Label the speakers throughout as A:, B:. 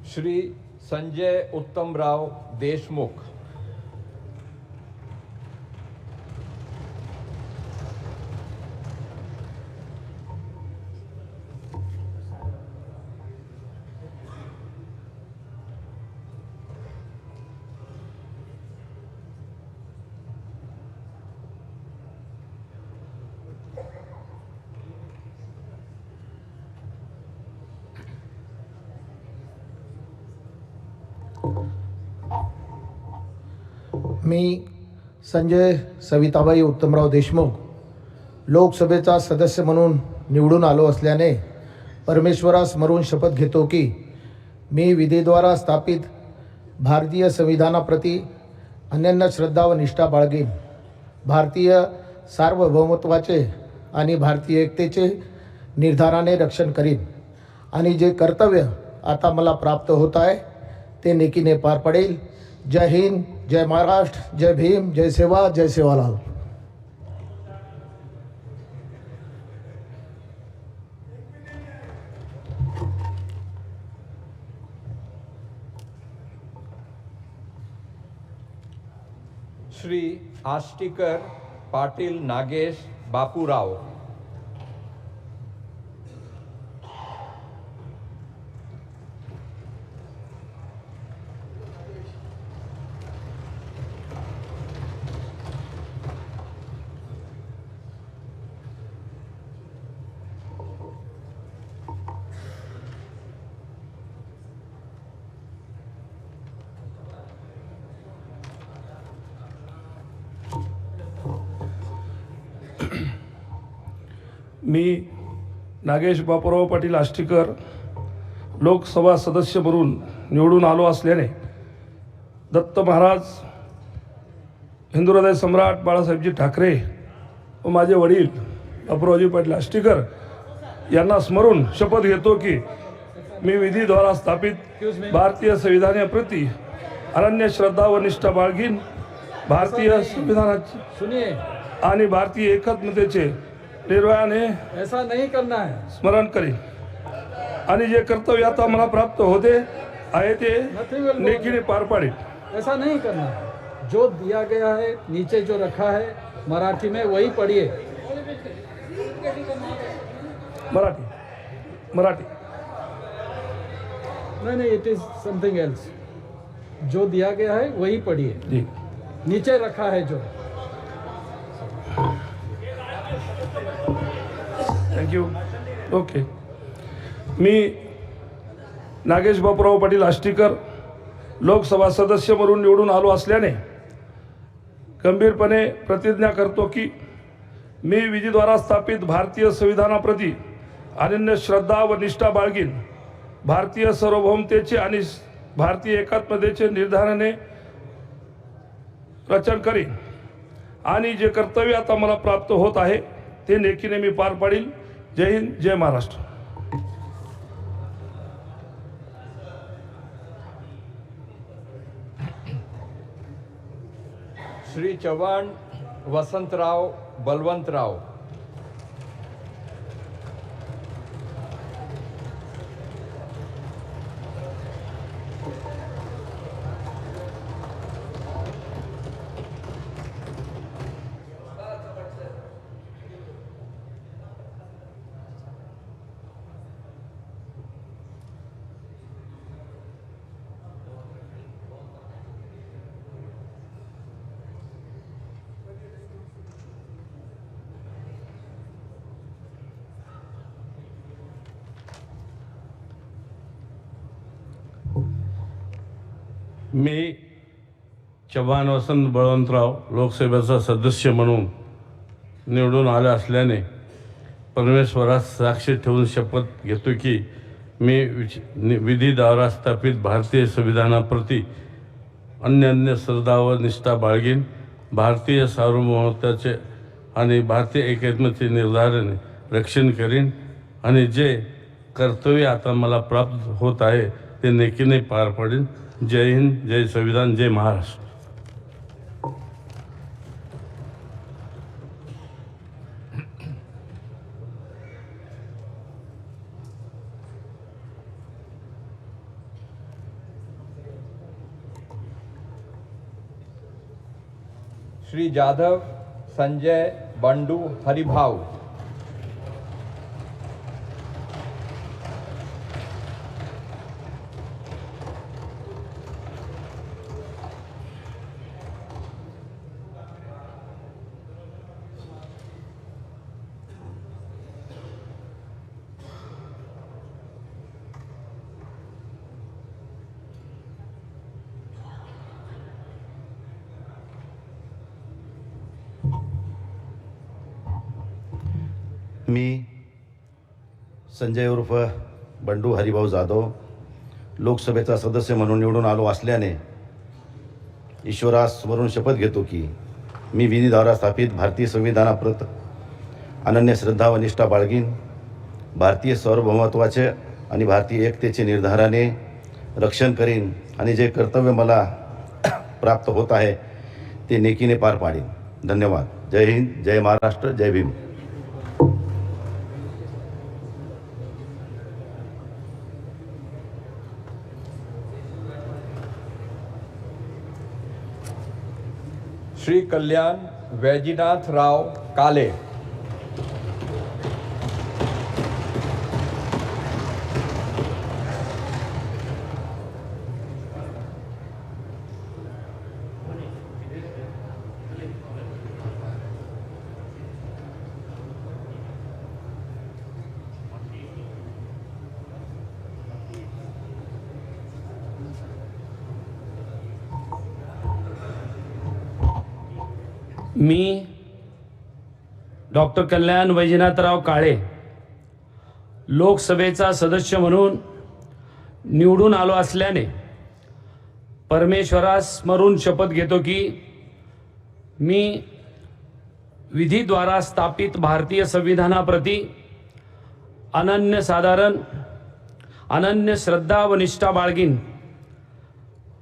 A: श्री संजय उत्तमराव देशमुख।
B: मी संजय सविताबाई उत्तमराव देशमुख लोकसभेचा सदस्य म्हणून निवडून आलो असल्याने परमेश्वरास स्मरून शपथ घेतो की मी विधीद्वारा स्थापित भारतीय संविधानाप्रती अनन्य श्रद्धा व निष्ठा बाळगेन, भारतीय सार्वभौमत्वाचे आणि भारतीय एकतेचे निर्धाराने रक्षण करीन आणि जे कर्तव्य आता मला प्राप्त होत आहे ते नेकीने पार पडेल। जय हिंद, जय महाराष्ट्र, जय भीम, जय सेवा, जय सेवालाल।
A: श्री आष्टीकर पाटील नागेश बापूराव।
C: मी नागेश बापूराव पाटील आष्टीकर लोकसभा सदस्य म्हणून निवडून आलो असल्याने दत्त महाराज, हिंदू हृदय सम्राट बाळासाहेबजी ठाकरे व माझे वडील बापूरावजी पाटील आष्टीकर यांना स्मरून शपथ घेतो की मी विधीद्वारा स्थापित भारतीय संविधानाप्रती अनन्य श्रद्धा व निष्ठा बाळगीन, भारतीय संविधानाचे आणि भारतीय एकात्मतेचे निर्भयाने
D: ऐसा नहीं करना है
C: स्मरण करेन आणि जे कर्तव्य आता मला प्राप्त होते आहे ते नेकीने पार पाडेन।
D: ऐसा नहीं करना है। जो दिया गया है नीचे जो रखा है मराठी में वही पढ़िए।
C: मराठी
D: नहीं, इट इज समथिंग एल्स। जो दिया गया है वही पढ़िए
C: जी।
D: नीचे रखा है जो।
C: थँक्यू। ओके। मी नागेश बापूराव पाटील आष्टीकर लोकसभा सदस्य म्हणून निवडून आलो असल्याने गंभीरपणे प्रतिज्ञा करतो की मी विधीद्वारा स्थापित भारतीय संविधानाप्रती अनन्य श्रद्धा व निष्ठा बाळगीन, भारतीय सार्वभौमतेचे आणि भारतीय एकात्मतेचे निर्धाराने रक्षण करीन आणि जे कर्तव्य आता मला प्राप्त होत आहे ते नेकीने मी पार पाडील। जय हिंद, जय महाराष्ट्र।
A: श्री चव्हाण वसंतराव बलवंतराव।
E: मी चव्हाण वसंत बळवंतराव लोकसभेचा सदस्य म्हणून निवडून आले असल्याने परमेश्वरास साक्षी ठेवून शपथ घेतो की मी विधीद्वारा स्थापित भारतीय संविधानाप्रती अनन्य श्रद्धा व निष्ठा बाळगीन, भारतीय सार्वभौमत्वाचे आणि भारतीय एकात्मतेचे निर्धाराने रक्षण करीन आणि जे कर्तव्य आता मला प्राप्त होत आहे ते नेकीने पार पाडेन। जय हिंद, जय संविधान, जय महाराष्ट्र।
A: श्री जाधव संजय बंडू हरिभाऊ,
F: मी संजय उर्फ बंडू हरिभाऊ जाधव लोकसभेचा सदस्य म्हणून निवडून आलो असल्याने ईश्वरास स्मरून शपथ घेतो की मी विधीद्वारा स्थापित भारतीय संविधानाप्रत अनन्य श्रद्धा व निष्ठा बाळगीन, भारतीय सार्वभौमत्वाचे आणि भारतीय एकतेचे निर्धाराने रक्षण करीन आणि जे कर्तव्य मला प्राप्त होत आहे ते नेकीने पार पाडीन. धन्यवाद. जय हिंद, जय महाराष्ट्र, जय भीम.
A: श्री कल्याण वैजनाथ राव काले,
G: मी डॉक्टर कल्याण वैजनाथराव काळे लोकसभेचा सदस्य म्हणून निवडून आलो असल्याने परमेश्वरास स्मरून शपथ घेतो की मी विधीद्वारा स्थापित भारतीय संविधानाप्रती अनन्य श्रद्धा व निष्ठा बाळगीन,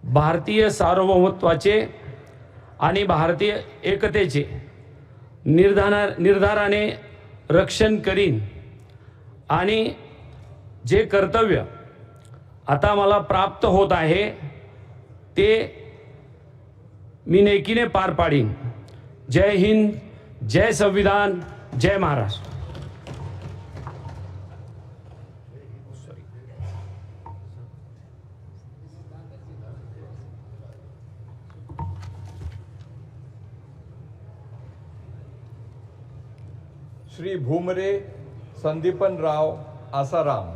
G: भारतीय सार्वभौमत्वाचे आणि भारतीय एकतेचे निर्धाराने रक्षण करीन आणि जे कर्तव्य आता मला प्राप्त होत आहे ते मी नेकीने पार पाडीन. जय हिंद, जय संविधान, जय महाराष्ट्र.
A: श्री भूमरे संदीपनराव आसाराम,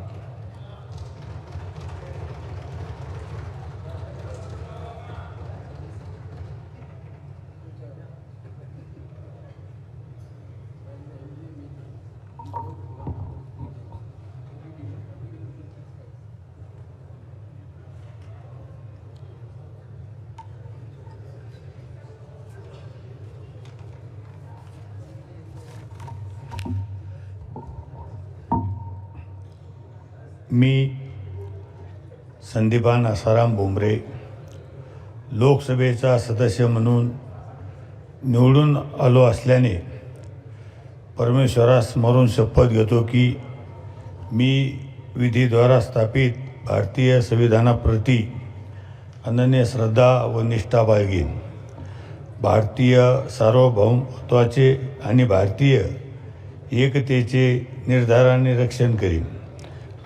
H: मी संदीपान आसाराम भुमरे लोकसभेचा सदस्य म्हणून निवडून आलो असल्याने परमेश्वरास स्मरून शपथ घेतो की मी विधीद्वारा स्थापित भारतीय संविधानाप्रती अनन्य श्रद्धा व निष्ठा बाळगीन, भारतीय सार्वभौमत्वाचे आणि भारतीय एकतेचे निर्धाराने रक्षण करीन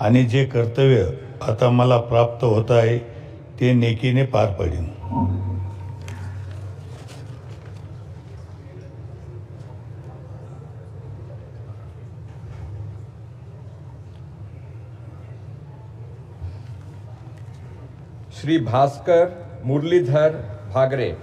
H: आणि जे कर्तव्य आता मला प्राप्त होत आहे ते नेकीने पार पाडीन.
A: श्री भास्कर मुरलीधर भागरे,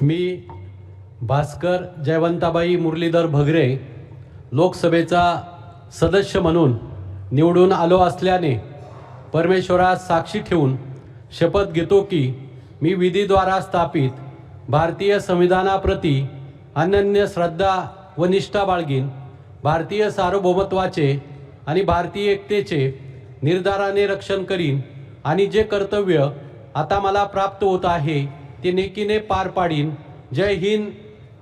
I: मी भास्कर जयवंताबाई मुरलीधर भगरे लोकसभेचा सदस्य म्हणून निवडून आलो असल्याने परमेश्वरास साक्षी ठेवून शपथ घेतो की मी विधीद्वारा स्थापित भारतीय संविधानाप्रती अनन्य श्रद्धा व निष्ठा बाळगीन, भारतीय सार्वभौमत्वाचे आणि भारतीय एकतेचे निर्धाराने रक्षण करीन आणि जे कर्तव्य आता मला प्राप्त होत आहे ते नेकीने पार पाडीन. जय हिंद,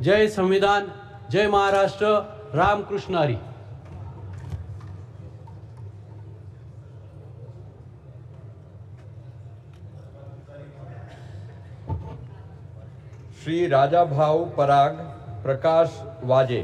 I: जय संविधान, जय महाराष्ट्र. रामकृष्ण हरी.
A: श्री राजाभाऊ पराग प्रकाश वाजे.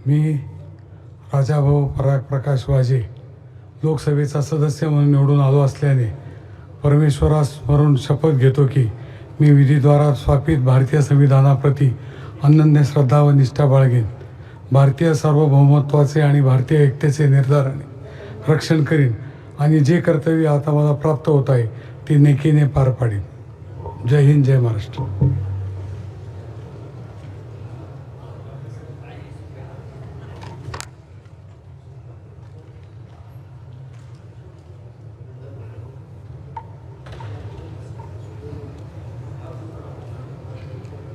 J: मी राजाभाऊ पराग प्रकाश वाजे लोकसभेचा सदस्य म्हणून निवडून आलो असल्याने परमेश्वरास स्मरून शपथ घेतो की मी विधीद्वारा स्थापित भारतीय संविधानाप्रती अनन्य श्रद्धा व निष्ठा बाळगेन. भारतीय सार्वभौमत्वाचे आणि भारतीय एकतेचे निर्धाराने रक्षण करीन आणि जे कर्तव्य आता मला प्राप्त होत आहे ते नेकीने पार पाडीन. जय हिंद, जय Maharashtra.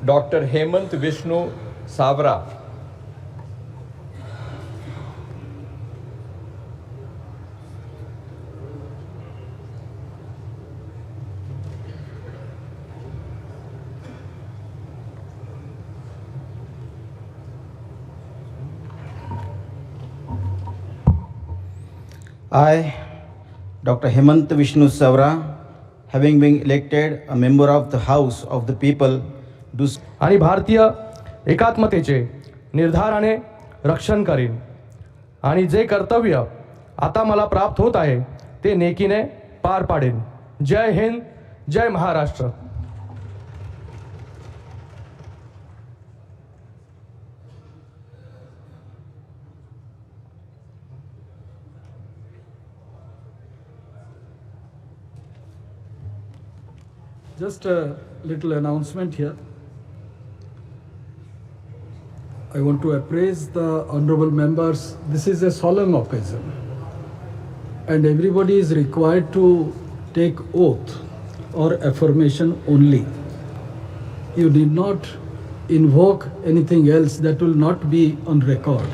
A: Doctor Hemant Vishnu Savara.
K: I, Dr. Hemant Vishnu Savra, having been elected a member of the House of the People, do
L: आणि भारतीय एकात्मतेचे निर्धाराने रक्षण करीन आणि जे कर्तव्य आता मला प्राप्त होत आहे ते नेकीने पार पाडेन. जय हिंद, जय Maharashtra.
D: Just a little announcement here. I want to appraise the honorable members. This is a solemn occasion and everybody is required to take oath or affirmation only. You need not invoke anything else that will not be on record.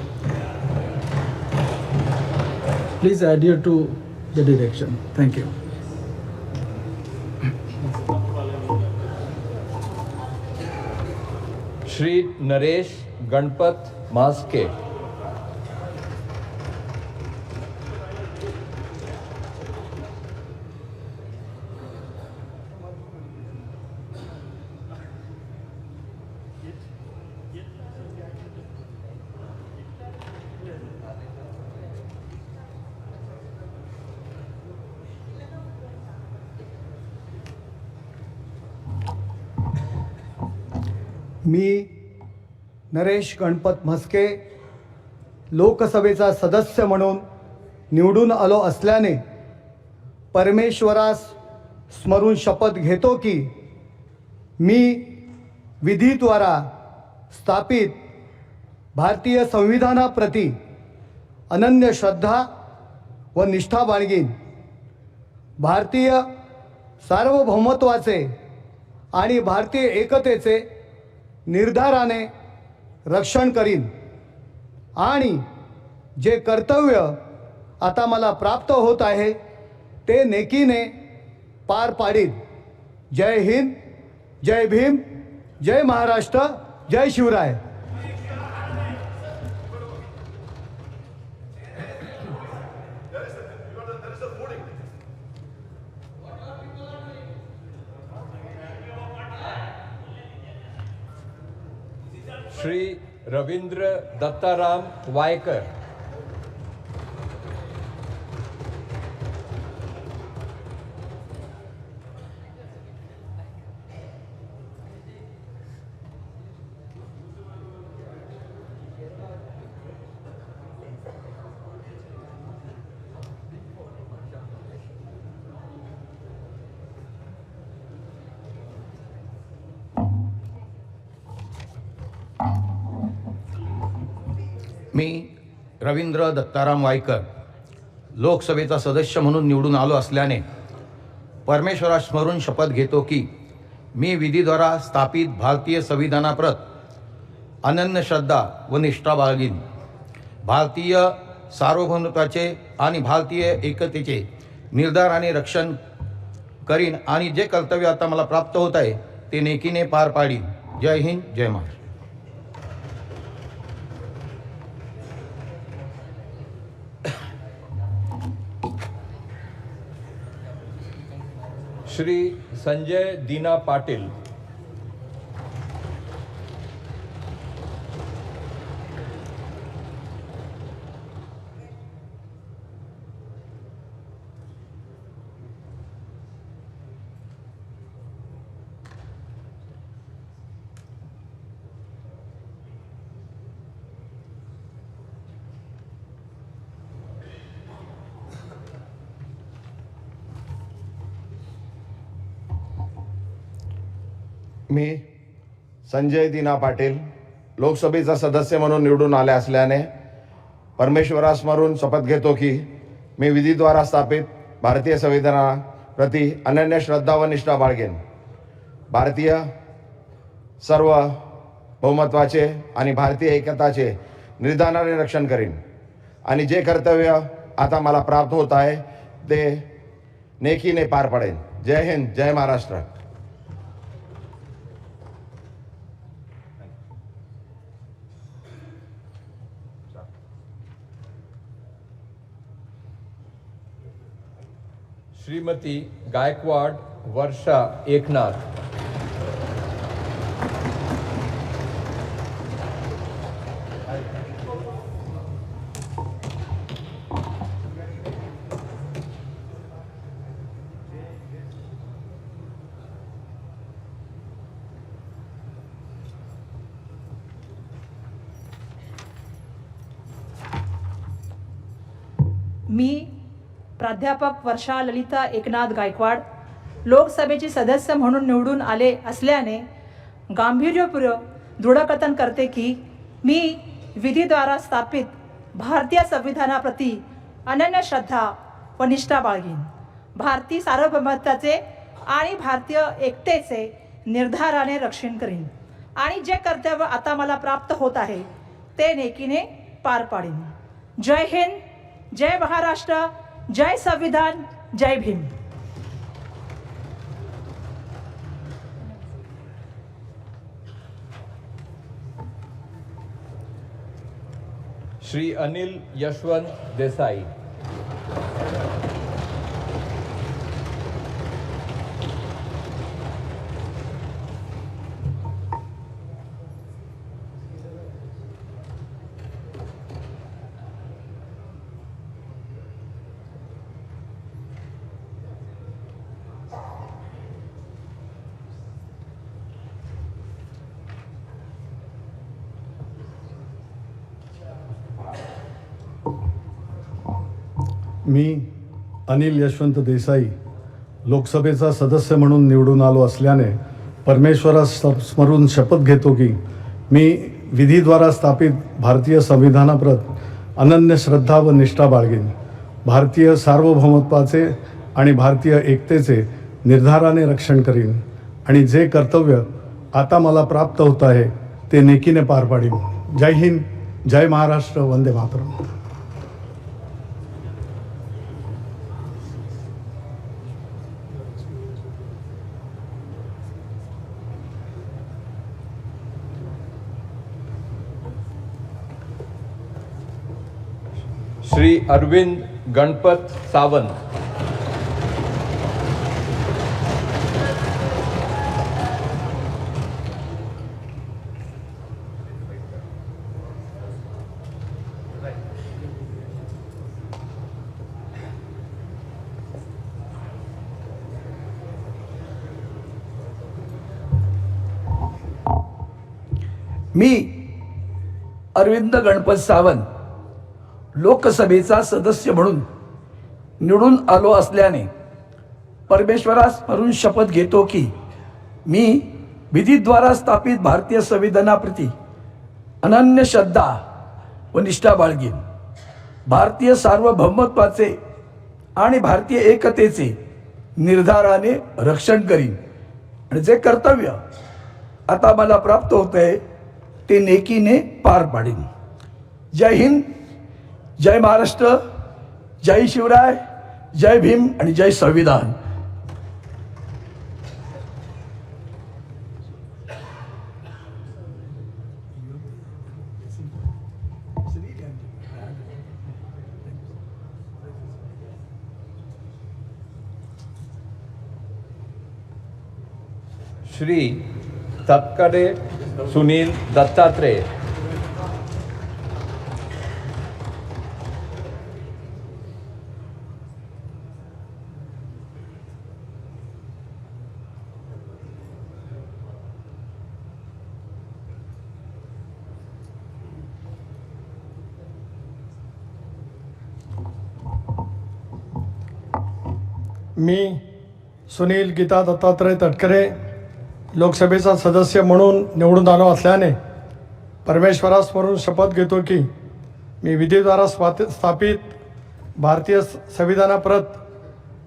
D: Please adhere to the direction. Thank you.
A: Shri Naresh Ganpat Maske.
B: मी नरेश गणपत म्हस्के लोकसभेचा सदस्य म्हणून निवडून आलो असल्याने परमेश्वरास स्मरून शपथ घेतो की मी विधीद्वारा स्थापित भारतीय संविधानाप्रती अनन्य श्रद्धा व निष्ठा बाळगीन. भारतीय सार्वभौमत्वाचे आणि भारतीय एकतेचे निर्धाराने रक्षण करीन आणि जे कर्तव्य आता मला प्राप्त होत आहे ते नेकीने पार पाडीन. जय हिंद, जय भीम, जय महाराष्ट्र, जय शिवराय.
A: श्री रवींद्र दत्ताराम वायकर.
B: मी रवींद्र दत्ताराम वायकर लोकसभेचा सदस्य म्हणून निवडून आलो असल्याने परमेश्वरास स्मरून शपथ घेतो की मी विधीद्वारा स्थापित भारतीय संविधानाप्रत अनन्य श्रद्धा व निष्ठा बाळगीन. भारतीय सार्वभौमत्वाचे आणि भारतीय एकतेचे निर्धाराने रक्षण करीन आणि जे कर्तव्य आता मला प्राप्त होत आहे ते नेकीने पार पाडीन. जय हिंद, जय महाराष्ट्र.
A: श्री संजय दीना पाटील.
B: मी संजय दीना पाटील लोकसभेचा सदस्य म्हणून निवडून आले असल्याने परमेश्वरास स्मरून शपथ घेतो की मी विधीद्वारा स्थापित भारतीय संविधानाप्रती अनन्य श्रद्धा व निष्ठा बाळगेन. भारतीय सार्वभौमत्वाचे आणि भारतीय एकताचे निर्धाराने रक्षण करीन आणि जे कर्तव्य आता मला प्राप्त होत आहे ते नेकीने पार पाडेन. जय हिंद, जय महाराष्ट्र.
A: श्रीमती गायकवाड वर्षा एकनाथ.
M: मी प्राध्यापक वर्षा ललिता एकनाथ गायकवाड लोकसभेचे सदस्य म्हणून निवडून आले असल्याने गांभीर्यपूर्वक दृढकथन करते की मी विधीद्वारा स्थापित भारतीय संविधानाप्रती अनन्य श्रद्धा व निष्ठा बाळगीन. भारतीय सार्वभौमत्वाचे आणि भारतीय एकतेचे निर्धाराने रक्षण करीन आणि जे कर्तव्य आता मला प्राप्त होत आहे ते नेकीने पार पाडीन. जय हिंद, जय महाराष्ट्र, जय संविधान, जय भीम.
A: श्री अनिल यशवंत देसाई.
J: मी अनिल यशवंत देसाई लोकसभेचा सदस्य म्हणून निवडून आलो असल्याने परमेश्वरास स्मरून शपथ घेतो की मी विधीद्वारा स्थापित भारतीय संविधानाप्रत अनन्य श्रद्धा व निष्ठा बाळगीन. भारतीय सार्वभौमत्वाचे आणि भारतीय एकतेचे निर्धाराने रक्षण करीन आणि जे कर्तव्य आता मला प्राप्त होत आहे ते नेकीने पार पाडीन. जय हिंद, जय महाराष्ट्र, वंदे मातरम.
A: श्री अरविंद गणपत सावंत.
N: मी अरविंद गणपत सावंत लोकसभेचा सदस्य म्हणून निवडून आलो असल्याने परमेश्वरास स्मरून शपथ घेतो की मी विधीद्वारा स्थापित भारतीय संविधानाप्रती अनन्य श्रद्धा व निष्ठा बाळगीन. भारतीय सार्वभौमत्वाचे आणि भारतीय एकतेचे निर्धाराने रक्षण करीन आणि जे कर्तव्य आता मला प्राप्त होत आहे ते नेकीने पार पाडीन. जय हिंद, जय महाराष्ट्र, जय शिवराय, जय भीम आणि जय संविधान.
A: श्री तत्कडे सुनील दत्तात्रेय.
J: मी सुनील गीता दत्तात्रय तटकरे लोकसभेचा सदस्य म्हणून निवडून आलो असल्याने परमेश्वरास स्मरून शपथ घेतो की मी विधीद्वारा स्थापित भारतीय संविधानाप्रत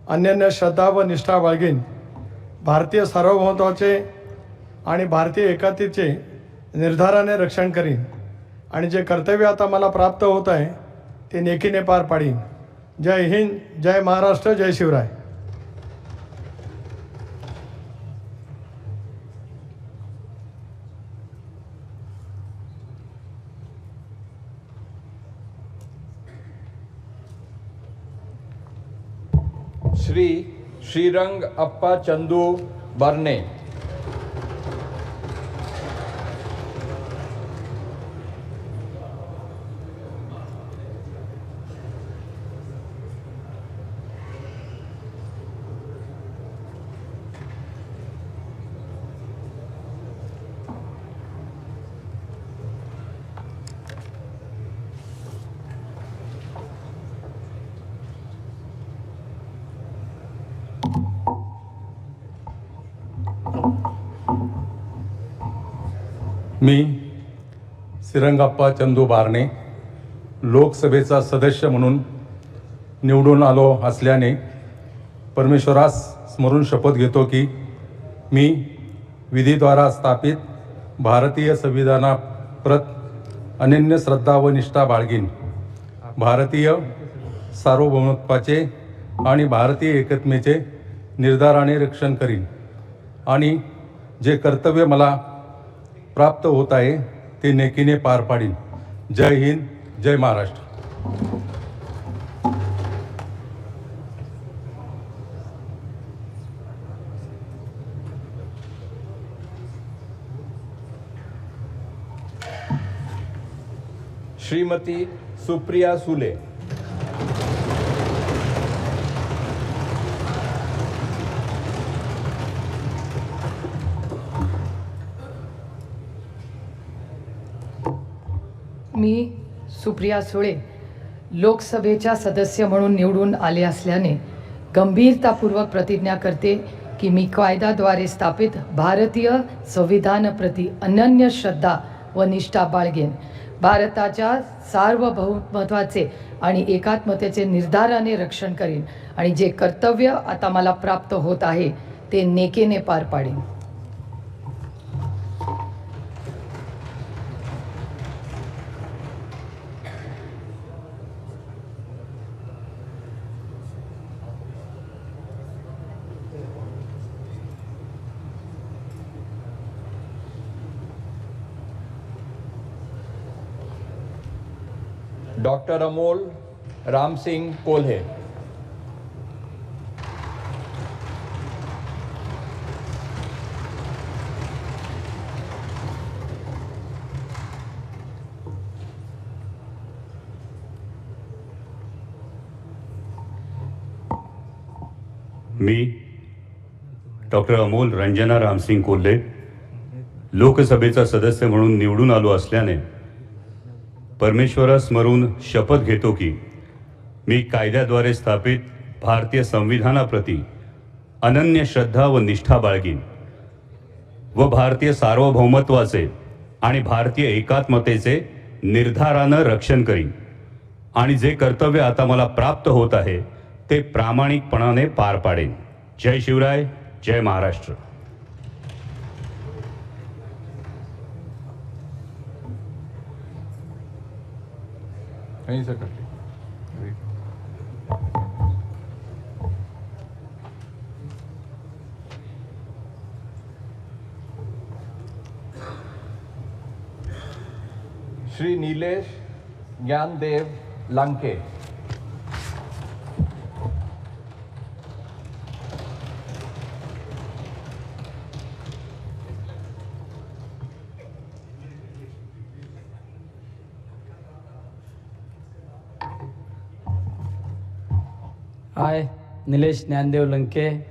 J: अनन्य श्रद्धा व निष्ठा बाळगीन. भारतीय सार्वभौमत्वाचे आणि भारतीय एकतेचे निर्धाराने रक्षण करीन आणि जे कर्तव्य आता मला प्राप्त होत आहे ते नेकीने पार पाडीन. जय हिंद, जय महाराष्ट्र, जय शिवराय.
A: श्री श्रीरंग अप्पा चंदू बर्ने.
O: मी श्रीरंगप्पा चंदू बारणे लोकसभेचा सदस्य म्हणून निवडून आलो असल्याने परमेश्वरास स्मरून शपथ घेतो की मी विधीद्वारा स्थापित भारतीय संविधानाप्रत अनन्य श्रद्धा व निष्ठा बाळगीन. भारतीय सार्वभौमत्वाचे आणि भारतीय एकत्मेचे निर्धाराने रक्षण करीन आणि जे कर्तव्य मला प्राप्त होत आहे ते नेकीने पार पाडीन. जय हिंद, जय महाराष्ट्र.
A: श्रीमती सुप्रिया सुले.
P: मी सुप्रिया सुळे लोकसभेच्या सदस्य म्हणून निवडून आले असल्याने गंभीरतापूर्वक प्रतिज्ञा करते की मी कायद्याद्वारे स्थापित भारतीय संविधानाप्रती अनन्य श्रद्धा व निष्ठा बाळगेन. भारताच्या सार्वभौमत्वाचे आणि एकात्मतेचे निर्धाराने रक्षण करीन आणि जे कर्तव्य आता मला प्राप्त होत आहे ते नेकेने पार पाडेन.
A: डॉक्टर अमोल रामसिंग कोल्हे.
Q: मी डॉक्टर अमोल रंजना रामसिंग कोल्हे लोकसभेचा सदस्य म्हणून निवडून आलो असल्याने परमेश्वरास स्मरून शपथ घेतो की मी कायद्याद्वारे स्थापित भारतीय संविधानाप्रती अनन्य श्रद्धा व निष्ठा बाळगीन व भारतीय सार्वभौमत्वाचे आणि भारतीय एकात्मतेचे निर्धारानं रक्षण करीन आणि जे कर्तव्य आता मला प्राप्त होत आहे ते प्रामाणिकपणाने पार पाडेन. जय शिवराय, जय Maharashtra.
A: Shri Nilesh Dnyandev Lanke.
G: I, Nilesh Nyandev Lanke,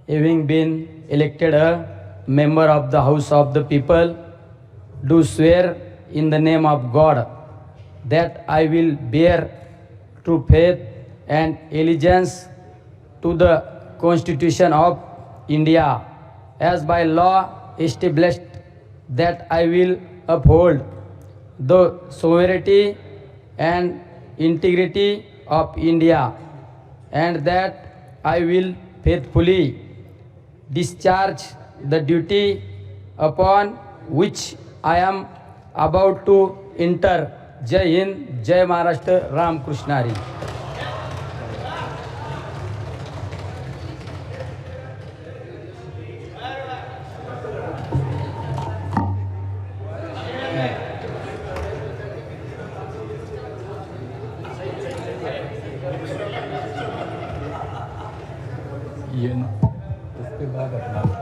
G: having been elected a member of the House of the People, do swear in the name of God that I will bear true faith and allegiance to the Constitution of India as by law established, that I will uphold the sovereignty and integrity of India, and that I will faithfully discharge the duty upon which I am about to enter. जय हिंद, जय महाराष्ट्र, राम कृष्ण हरी.
O: ये ना उसके बाद अपना